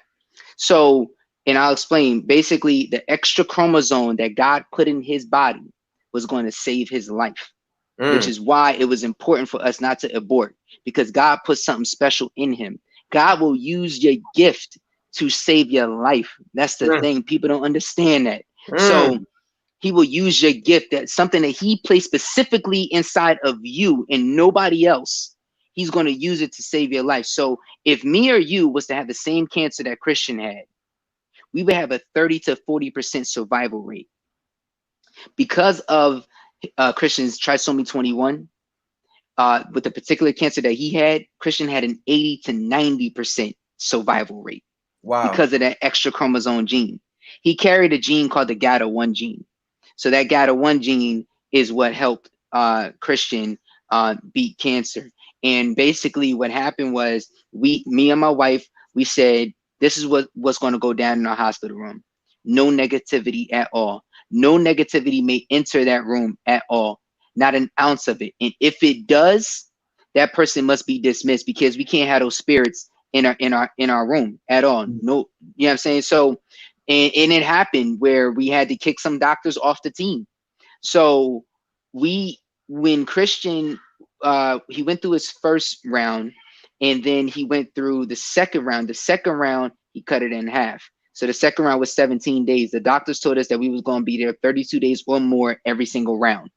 So, and I'll explain. Basically, the extra chromosome that God put in his body was going to save his life, which is why it was important for us not to abort, because God put something special in him. God will use your gift to save your life. That's the thing. People don't understand that. So he will use your gift, that's something that he placed specifically inside of you and nobody else. He's going to use it to save your life. So if me or you was to have the same cancer that Christian had, we would have a 30 to 40% survival rate. Because of Christian's trisomy 21, with the particular cancer that he had, Christian had an 80 to 90% survival rate. Wow. Because of that extra chromosome gene. He carried a gene called the GATA1 gene. So that GATA1 gene is what helped Christian beat cancer. And basically what happened was me and my wife, we said, this is what's going to go down in our hospital room. No negativity at all. no negativity may enter that room at all, not an ounce of it. And if it does, that person must be dismissed, because we can't have those spirits in our room at all. No, you know what I'm saying? So, and it happened where we had to kick some doctors off the team. So when Christian, he went through his first round, and then he went through the second round. The second round, he cut it in half. So the second round was 17 days. The doctors told us that we was going to be there 32 days or more every single round.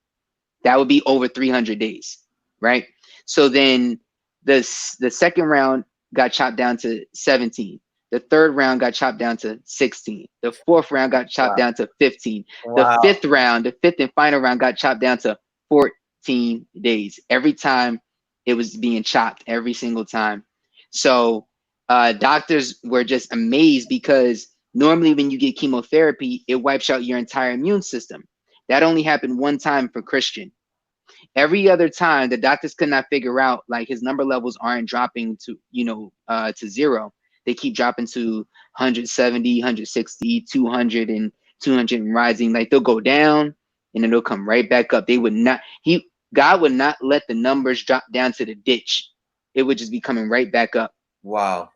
That would be over 300 days, right? So then the second round got chopped down to 17. The third round got chopped down to 16. The fourth round got chopped down to 15. The fifth and final round got chopped down to 14 days. Every time it was being chopped, every single time. So doctors were just amazed, because normally when you get chemotherapy, it wipes out your entire immune system. That only happened one time for Christian. Every other time, the doctors could not figure out, like, his number levels aren't dropping to, to zero. They keep dropping to 170, 160, 200 and 200 and rising. Like, they'll go down and then they'll come right back up. God would not let the numbers drop down to the ditch. It would just be coming right back up.
Wow.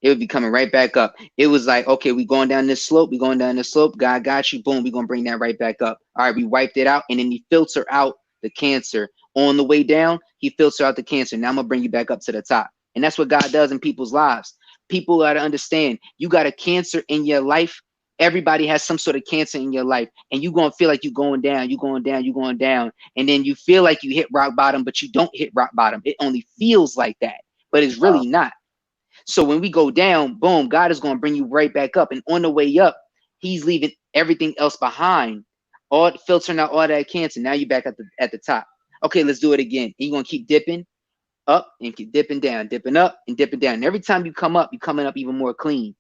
It would be coming right back up. It was like, okay, we going down this slope. We going down this slope. God got you. Boom. We're going to bring that right back up. All right. We wiped it out. And then he filter out the cancer. On the way down, he filter out the cancer. Now I'm going to bring you back up to the top. And that's what God does in people's lives. People got to understand, you got a cancer in your life. Everybody has some sort of cancer in your life. And you're going to feel like you're going down. You're going down. You're going down. And then you feel like you hit rock bottom, but you don't hit rock bottom. It only feels like that, but it's really not. So when we go down, boom, God is going to bring you right back up. And on the way up, he's leaving everything else behind, all filtering out all that cancer. Now you're back at the top. Okay, let's do it again. And you're going to keep dipping up and keep dipping down, dipping up and dipping down. And every time you come up, you're coming up even more clean.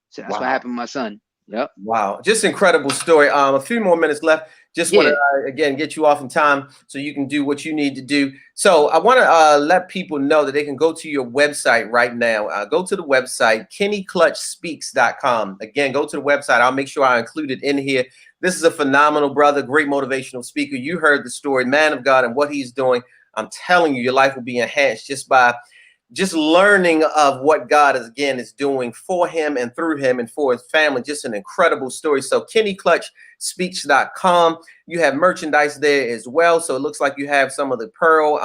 So that's what happened to my son. Yep.
Wow. Just incredible story. A few more minutes left. Just want to, again, get you off in time so you can do what you need to do. So I want to let people know that they can go to your website right now. Go to the website, KennyClutchSpeaks.com. Again, go to the website. I'll make sure I include it in here. This is a phenomenal brother, great motivational speaker. You heard the story, man of God, and what he's doing. I'm telling you, your life will be enhanced just by learning of what God is doing for him and through him and for his family. Just an incredible story. So KennyClutchSpeaks.com. You have merchandise there as well. So it looks like you have some of the pearl.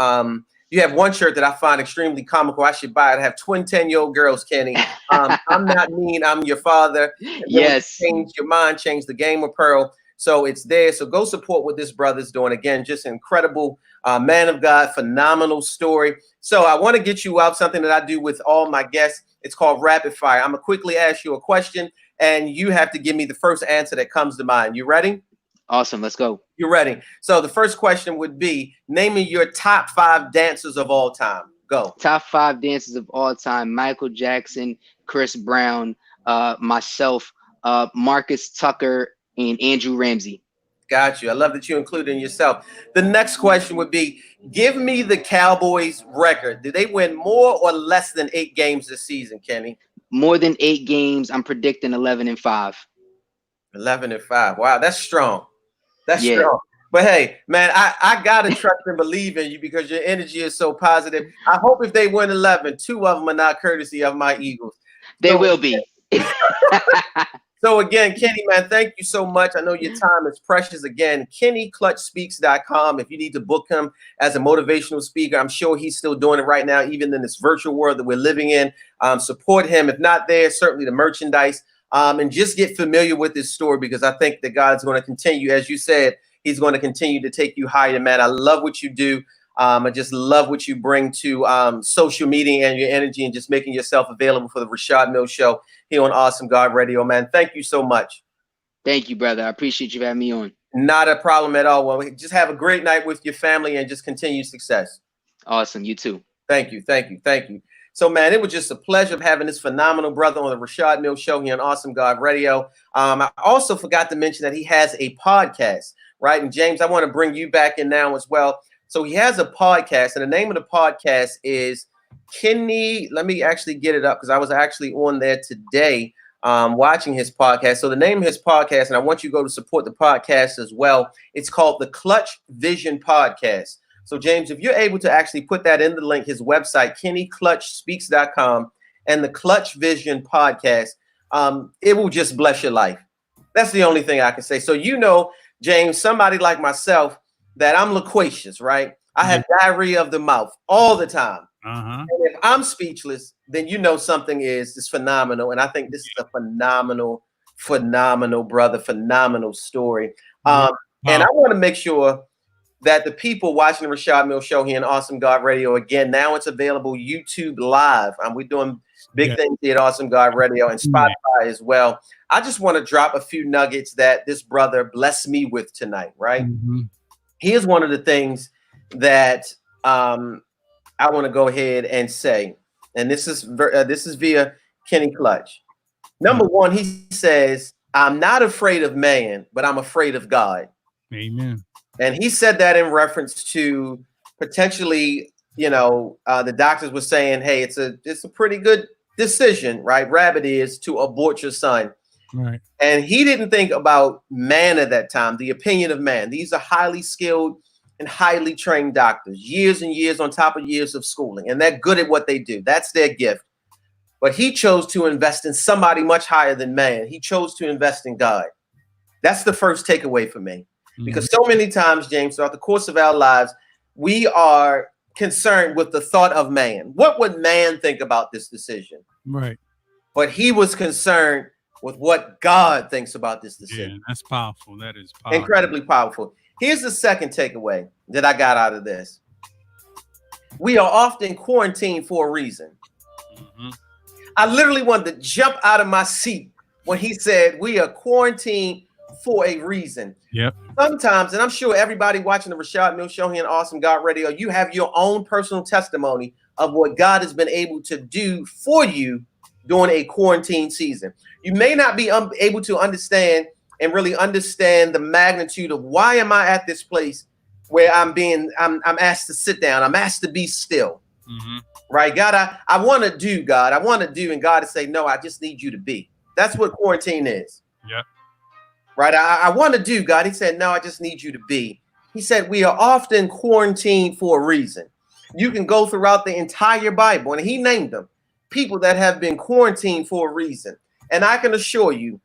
You have one shirt that I find extremely comical. I should buy it. I have twin 10-year-old girls, Kenny. I'm not mean. I'm your father.
Yes.
Change your mind, change the game of pearl. So it's there. So go support what this brother's doing. Again, just incredible man of God, phenomenal story. So I want to get you out something that I do with all my guests. It's called Rapid Fire. I'm going to quickly ask you a question, and you have to give me the first answer that comes to mind. You ready?
Awesome. Let's go.
You're ready. So the first question would be, name me your top 5 dancers of all time. Go.
Top 5 dancers of all time: Michael Jackson, Chris Brown, myself, Marcus Tucker, and Andrew Ramsey.
Got you. I love that you included in yourself. The next question would be, give me the Cowboys record. Did they win more or less than 8 games this season, Kenny?
More than 8 games. I'm predicting 11-5.
11-5. Wow, that's strong. That's strong. But hey, man, I gotta trust and believe in you because your energy is so positive. I hope if they win 11, 2 of them are not courtesy of my Eagles.
They will be.
So again, Kenny, man, thank you so much. I know your time is precious. Again, KennyClutchSpeaks.com. If you need to book him as a motivational speaker, I'm sure he's still doing it right now, even in this virtual world that we're living in. Support him. If not there, certainly the merchandise. And just get familiar with this story because I think that God's going to continue. As you said, he's going to continue to take you higher, man. I love what you do. I just love what you bring to social media and your energy and just making yourself available for the Rashad Mills Show here on Awesome God Radio, man. Thank you so much.
Thank you, brother. I appreciate you having me on.
Not a problem at all. Well, just have a great night with your family and just continued success.
Awesome. You too.
Thank you. Thank you. Thank you. So, man, it was just a pleasure having this phenomenal brother on the Rashad Mills Show here on Awesome God Radio. I also forgot to mention that he has a podcast, right? And James, I want to bring you back in now as well. So he has a podcast, and the name of the podcast is Kenny. Let me actually get it up because I was actually on there today. watching his podcast. So the name of his podcast, and I want you to go to support the podcast as well. It's called the Clutch Vision Podcast. So James, if you're able to actually put that in the link, his website, kennyclutchspeaks.com, and the Clutch Vision Podcast, it will just bless your life. That's the only thing I can say. So, James, somebody like myself, that I'm loquacious, right? I have diarrhea of the mouth all the time. And if I'm speechless, then something is phenomenal. And I think this is a phenomenal brother, phenomenal story. And I want to make sure that the people watching the Rashad Mills Show here on Awesome God Radio, again, now it's available YouTube Live. We're doing big things here at Awesome God Radio and Spotify as well. I just want to drop a few nuggets that this brother blessed me with tonight, right? Here's one of the things that I want to go ahead and say, and this is via Kenny Clutch. Number one, he says, "I'm not afraid of man, but I'm afraid of God."
Amen.
And he said that in reference to potentially, the doctors were saying, "Hey, it's a pretty good decision, right? Rabbit is to abort your son."
Right.
And he didn't think about man at that time, the opinion of man. These are highly skilled and highly trained doctors, years and years on top of years of schooling, and they're good at what they do. That's their gift. But he chose to invest in somebody much higher than man. He chose to invest in God. That's the first takeaway for me. Because so many times, James, throughout the course of our lives, we are concerned with the thought of man. What would man think about this decision?
Right.
But he was concerned with what God thinks about this decision.
Yeah, that's powerful. That is powerful.
Incredibly powerful. Here's the second takeaway that I got out of this. We are often quarantined for a reason. I literally wanted to jump out of my seat when he said we are quarantined for a reason.
Yep.
Sometimes, and I'm sure everybody watching the Rashad Mills Show here on Awesome God Radio, you have your own personal testimony of what God has been able to do for you during a quarantine season. You may not be able to understand the magnitude of why am I at this place where I'm asked to sit down. I'm asked to be still. Right? God, I want to do, God. I want to do. And God to say, no, I just need you to be. That's what quarantine is.
Yeah.
Right? I want to do, God. He said, no, I just need you to be. He said, we are often quarantined for a reason. You can go throughout the entire Bible, and he named them, people that have been quarantined for a reason. And I can assure you,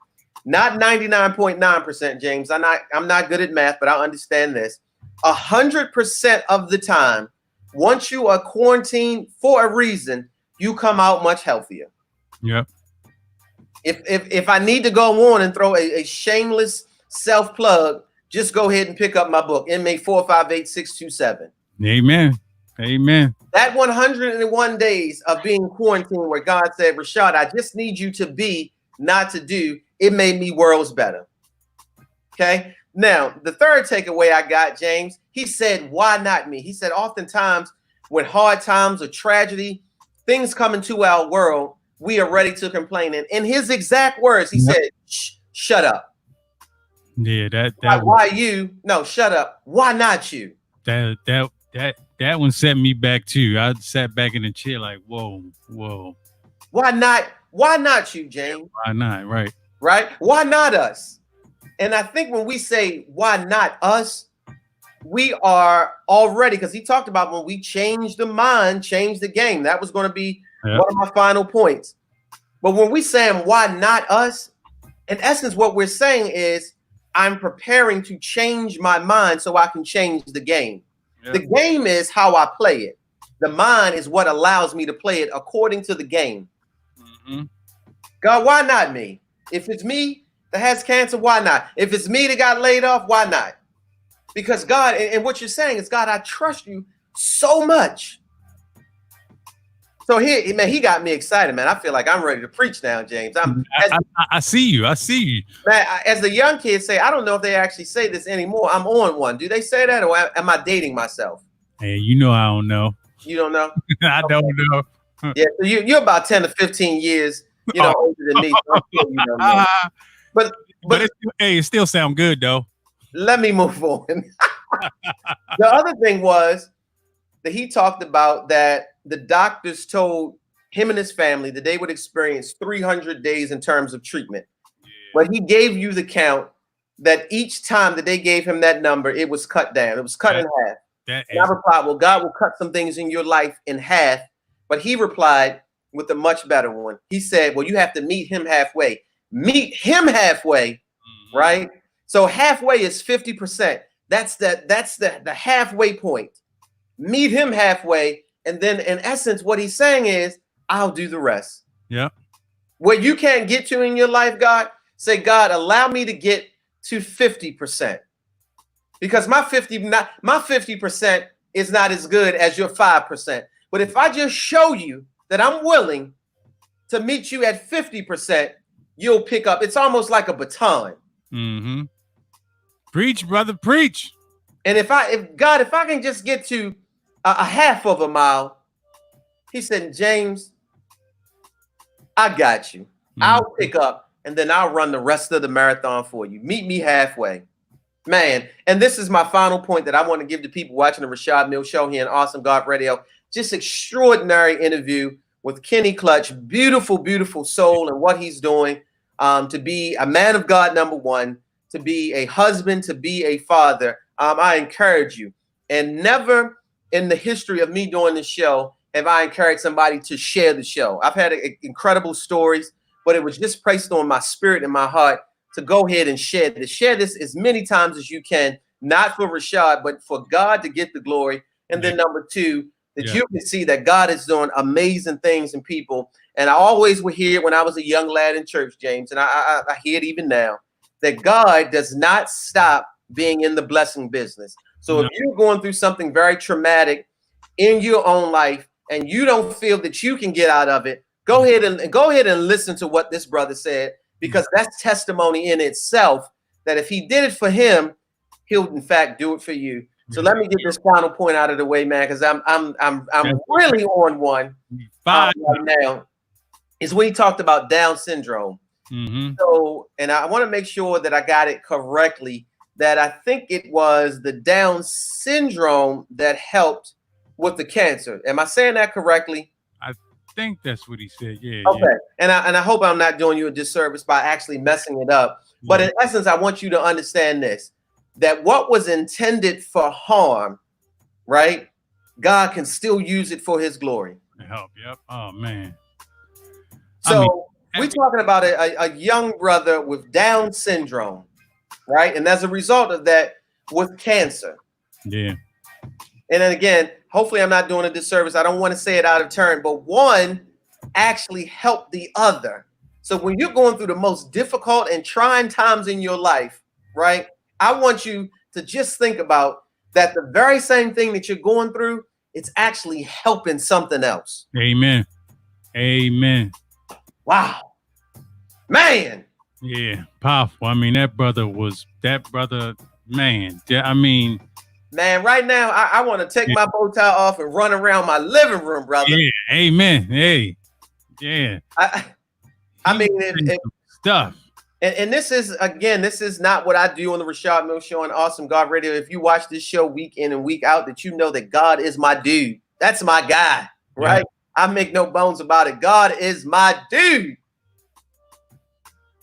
not 99.9%, James. I'm not good at math, but I understand this. 100% of the time, once you are quarantined for a reason, you come out much healthier.
Yep.
If I need to go on and throw a shameless self plug, just go ahead and pick up my book, MA 458627.
Amen. Amen.
That 101 days of being quarantined where God said, Rashad, I just need you to be, not to do. It made me worlds better. Okay. Now, the third takeaway I got, James, he said, why not me? He said, oftentimes when hard times or tragedy, things come into our world, we are ready to complain. And in his exact words, he said, shut up.
Yeah,
why you? No, shut up. Why not you?
That one set me back too. I sat back in the chair like, whoa.
Why not? Why not you, James?
Why not? Right.
Right? Why not us? And I think when we say why not us, we are already, because he talked about when we change the mind, change the game. That was going to be one of my final points. But when we say why not us, in essence, what we're saying is I'm preparing to change my mind so I can change the game. Yeah. The game is how I play it. The mind is what allows me to play it according to the game. Mm-hmm. God, why not me? If it's me that has cancer, why not? If it's me that got laid off, why not? Because God, and what you're saying is, God, I trust you so much. So here, man, he got me excited, man. I feel like I'm ready to preach now, James.
I see you. I see you.
Man, as the young kids say, I don't know if they actually say this anymore. I'm on one. Do they say that, or am I dating myself?
Hey, you know I don't know.
You don't know?
I don't know.
Yeah, so you're about 10 to 15 years, older than me. So I'm sure you don't know. But
it still sound good though.
Let me move on. The other thing was that he talked about that the doctors told him and his family, that they would experience 300 days in terms of treatment. But he gave you the count that each time that they gave him that number, it was cut down. It was cut in half. And I replied, well, God will cut some things in your life in half. But he replied with a much better one. He said, well, you have to meet him halfway. Meet him halfway, right? So halfway is 50%. That's the halfway point. Meet him halfway. And then in essence, what he's saying is, I'll do the rest.
Yeah.
What you can't get to in your life, God, say, God, allow me to get to 50%. Because my 50% is not as good as your 5%. But if I just show you that I'm willing to meet you at 50%, you'll pick up. It's almost like a baton.
Mm-hmm. Preach, brother, preach.
And if I can just get to a half of a mile, he said, James, I got you. Mm-hmm. I'll pick up and then I'll run the rest of the marathon for you. Meet me halfway. Man, and this is my final point that I want to give to people watching the Rashad Mills Show here on Awesome God Radio. Just extraordinary interview with Kenny Clutch. Beautiful, beautiful soul and what he's doing. To be a man of God, number one, to be a husband, to be a father. I encourage you. And never in the history of me doing this show have I encouraged somebody to share the show. I've had incredible stories, but it was just placed on my spirit and my heart to go ahead and share this. Share this as many times as you can, not for Rashad, but for God to get the glory. And then number two, that you can see that God is doing amazing things in people. And I always would hear when I was a young lad in church, James, and I hear it even now, that God does not stop being in the blessing business. So if you're going through something very traumatic in your own life and you don't feel that you can get out of it, go ahead and listen to what this brother said, because that's testimony in itself that if he did it for him, he'll in fact do it for you. So let me get this final point out of the way, man, because I'm really on one right now. Is when he talked about Down syndrome. Mm-hmm. So, and I want to make sure that I got it correctly, that I think it was the Down syndrome that helped with the cancer. Am I saying that correctly?
I think that's what he said. Yeah.
Okay. Yeah. And I hope I'm not doing you a disservice by actually messing it up. Yeah. But in essence, I want you to understand this, that what was intended for harm, right? God can still use it for his glory.
Help. Yep. Oh, man.
So we're talking about a young brother with Down syndrome, right? And as a result of that, with cancer.
Yeah.
And then again, hopefully I'm not doing a disservice. I don't want to say it out of turn, but one actually helped the other. So when you're going through the most difficult and trying times in your life, right? I want you to just think about that the very same thing that you're going through, it's actually helping something else.
Amen. Amen.
Wow. Man.
Yeah, powerful. I mean, that brother, man. I mean,
man, right now, I want to take my bow tie off and run around my living room, brother.
Yeah, amen. Hey, yeah.
I mean,
stuff.
And this is, again, this is not what I do on the Rashad Mills Show on Awesome God Radio. If you watch this show week in and week out, that you know that God is my dude. That's my guy, right? Yeah. I make no bones about it. God is my dude.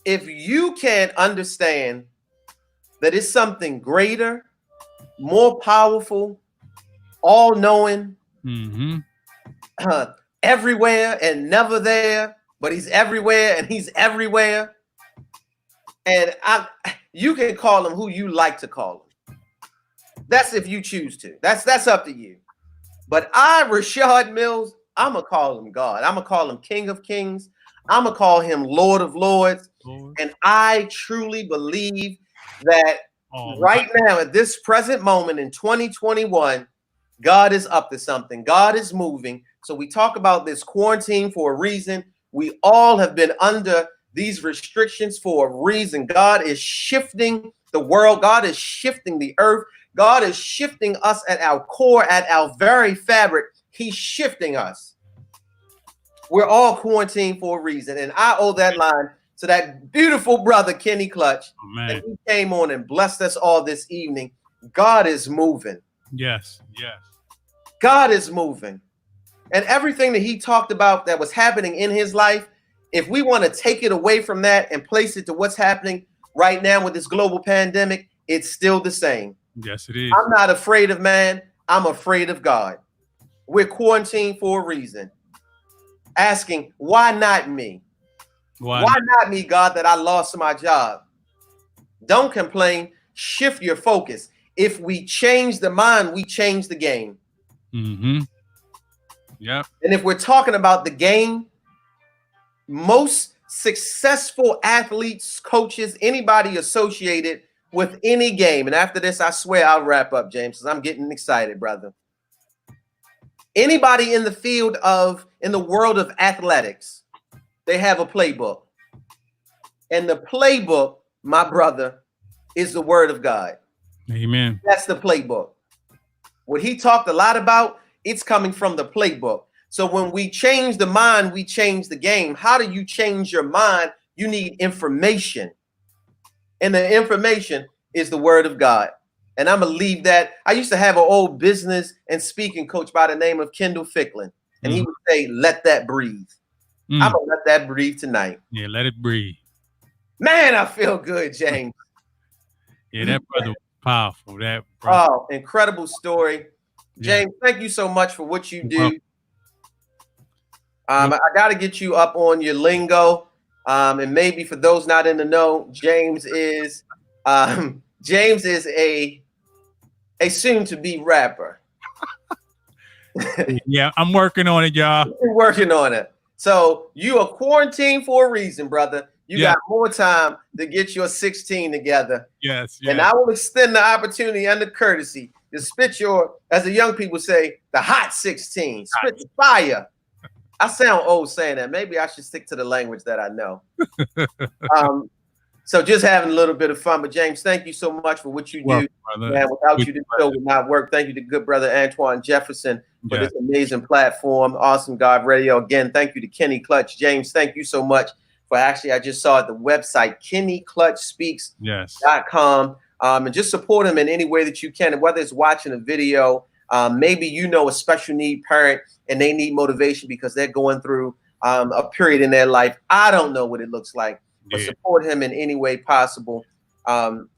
If you can't understand that it's something greater, more powerful, all-knowing, everywhere and never there, but he's everywhere and he's everywhere. And you can call him who you like to call him. That's if you choose to. That's up to you. But Rashad Mills, I'm going to call him God. I'm going to call him King of Kings. I'm going to call him Lord of Lords. And I truly believe that right now, at this present moment in 2021, God is up to something. God is moving. So we talk about this quarantine for a reason. We all have been under these restrictions for a reason. God is shifting the world. God is shifting the earth. God is shifting us at our core, at our very fabric. He's shifting us. We're all quarantined for a reason. And I owe that line to that beautiful brother, Kenny Clutch, that he came on and blessed us all this evening. God is moving.
Yes, yes.
God is moving. And everything that he talked about that was happening in his life, if we want to take it away from that and place it to what's happening right now with this global pandemic, it's still the same.
Yes, it is.
I'm not afraid of man. I'm afraid of God. We're quarantined for a reason. Asking, why not me? Why not me, God, that I lost my job? Don't complain. Shift your focus. If we change the mind, we change the game.
Mm-hmm. Yep.
And if we're talking about the game, most successful athletes, coaches, anybody associated with any game, and after this, I swear I'll wrap up, James, because I'm getting excited, brother. Anybody in the world of athletics, they have a playbook. And the playbook, my brother, is the word of God.
Amen.
That's the playbook. What he talked a lot about, it's coming from the playbook. So when we change the mind, we change the game. How do you change your mind? You need information. And the information is the word of God. And I'm going to leave that. I used to have an old business and speaking coach by the name of Kendall Ficklin. And he would say, let that breathe. I'm going to let that breathe tonight.
Yeah, let it breathe.
Man, I feel good, James.
Yeah, that brother was powerful.
Oh, incredible story. James, thank you so much for what you do. I got to get you up on your lingo. And maybe for those not in the know, James is a soon-to-be rapper.
Yeah, I'm working on it, y'all.
You're working on it. So you are quarantined for a reason, brother. You got more time to get your 16 together.
Yes.
And I will extend the opportunity and the courtesy to spit your, as the young people say, the hot 16. Spit the fire. I sound old saying that. Maybe I should stick to the language that I know. So just having a little bit of fun. But James, thank you so much for what you do. Man, without you, this show would not work. Thank you to good brother Antoine Jefferson for this amazing platform. Awesome God Radio. Again, thank you to Kenny Clutch. James, thank you so much for I just saw at the website, KennyClutchSpeaks.com. And just support him in any way that you can. And whether it's watching a video, maybe you know a special need parent and they need motivation because they're going through a period in their life. I don't know what it looks like, but support him in any way possible.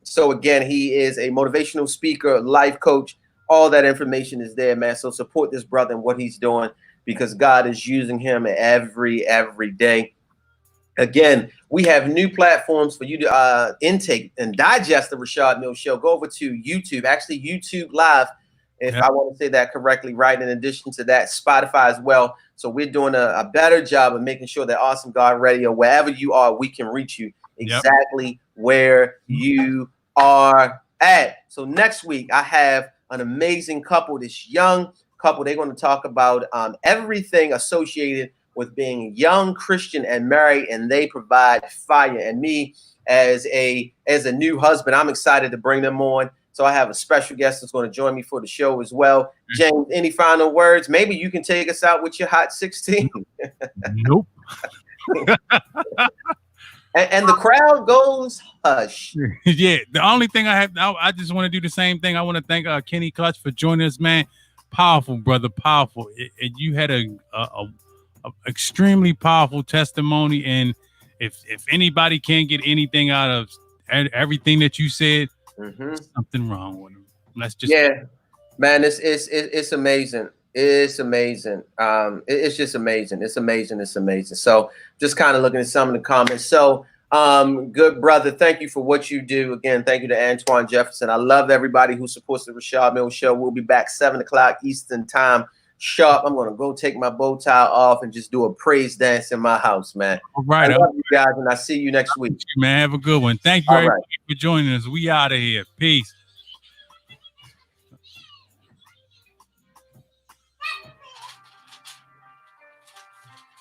So again, he is a motivational speaker, life coach. All that information is there, man. So support this brother and what he's doing because God is using him every day. Again, we have new platforms for you to intake and digest the Rashad Mills Show. Go over to YouTube, actually YouTube Live, if I want to say that correctly, right? In addition to that, Spotify as well. So we're doing a better job of making sure that Awesome God Radio, wherever you are, we can reach you exactly where you are at. So next week, I have an amazing couple, this young couple. They're going to talk about everything associated with being young Christian and married, and they provide fire. And me as a new husband, I'm excited to bring them on. So I have a special guest that's going to join me for the show as well. James, any final words? Maybe you can take us out with your hot 16.
Nope.
and the crowd goes hush.
Yeah, the only thing I just want to do the same thing. I want to thank Kenny Clutch for joining us, man. Powerful, brother, powerful. And you had a extremely powerful testimony, and if anybody can't get anything out of everything that you said, something wrong with them. Let's just
man, it's amazing. It's amazing. It's just amazing. It's amazing. So just kind of looking at some of the comments. So good brother, thank you for what you do. Again, thank you to Antoine Jefferson. I love everybody who supports the Rashad Mills Show. We'll be back 7 o'clock Eastern time sharp. I'm gonna go take my bow tie off and just do a praise dance in my house, man.
All right,
I love you guys, and I see you next week.
Man, have a good one. Thank you very much for joining us. We out of here. Peace.